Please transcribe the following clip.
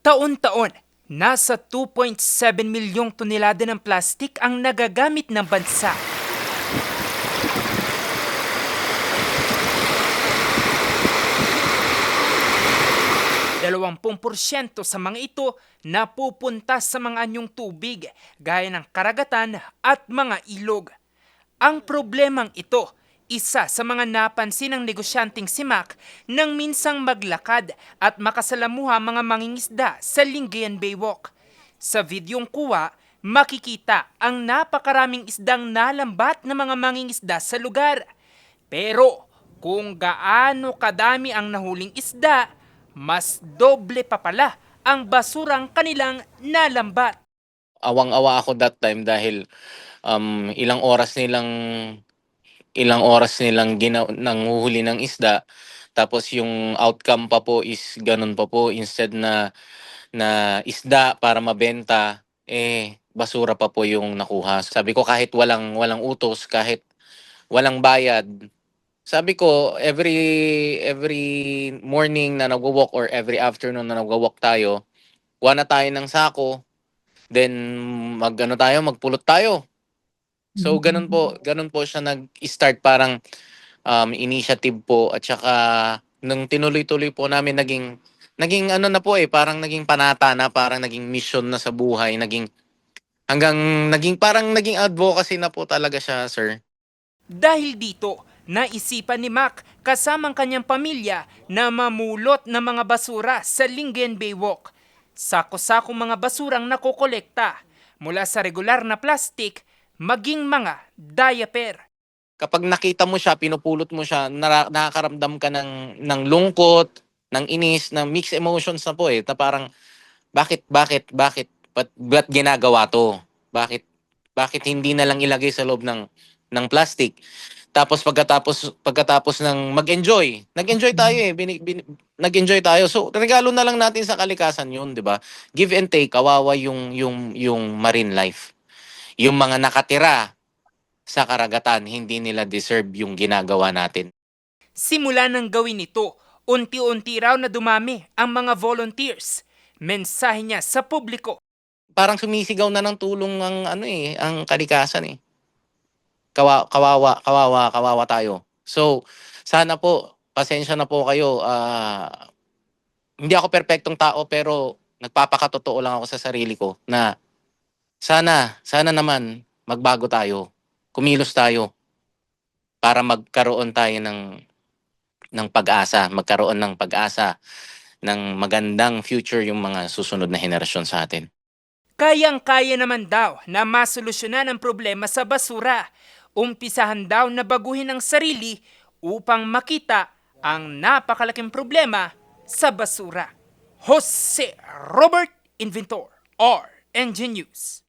Taon-taon, nasa 2.7 milyong tonelada ng plastik ang nagagamit ng bansa. %20 sa mga ito napupunta sa mga anyong tubig gaya ng karagatan at mga ilog. Ang problemang ito, isa sa mga napansin ng negosyanteng si Mac nang minsang maglakad at makasalamuha mga mangingisda sa Lingayen Baywalk. Sa videong kuha, makikita ang napakaraming isdang nalambat ng mga mangingisda sa lugar. Pero kung gaano kadami ang nahuling isda, mas doble pa pala ang basurang kanilang nalambat. Awang-awa ako that time dahil um, ilang oras nilang nanguhuli ng isda, tapos yung outcome pa po is ganun pa po, instead na isda para mabenta, basura pa po yung nakuha. Sabi ko, kahit walang utos, kahit walang bayad, sabi ko, every morning na nagwo-walk or every afternoon na nagwo-walk tayo, kuha na tayo ng sako, then magpulot tayo. So ganun po siya nag-start, parang initiative po, at saka nung tinuloy-tuloy po namin, naging ano na po, parang naging panata na, parang naging mission na sa buhay, hanggang naging advocacy na po talaga siya, sir. Dahil dito, naisipan ni Mac kasamang kanyang pamilya na mamulot ng mga basura sa Lingayen Baywalk. Sako-sakong mga basurang nakokolekta mula sa regular na plastik maging mga diaper. Kapag nakita mo siya, pinupulot mo siya, nakakaramdam ka ng lungkot, ng inis, ng mixed emotions na po, na parang ba't ginagawa to? Bakit hindi na lang ilagay sa loob ng plastic? Tapos pagkatapos ng mag-enjoy, nag-enjoy tayo, nag-enjoy tayo. So regalo na lang natin sa kalikasan 'yun, 'di ba? Give and take, kawawa yung marine life. Yung mga nakatira sa karagatan, hindi nila deserve yung ginagawa natin. Simula nang gawin ito, unti-unti raw na dumami ang mga volunteers. Mensahe niya sa publiko. Parang sumisigaw na ng tulong ang kalikasan. Kawawa tayo. So, sana po, pasensya na po kayo. Hindi ako perpektong tao, pero nagpapakatotoo lang ako sa sarili ko na sana naman magbago tayo. Kumilos tayo para magkaroon tayo ng pag-asa, magkaroon ng pag-asa ng magandang future yung mga susunod na henerasyon sa atin. Kayang-kaya naman daw na masolusyonan ang problema sa basura. Umpisahan daw na baguhin ang sarili upang makita ang napakalaking problema sa basura. Jose Robert Inventor, RNG News.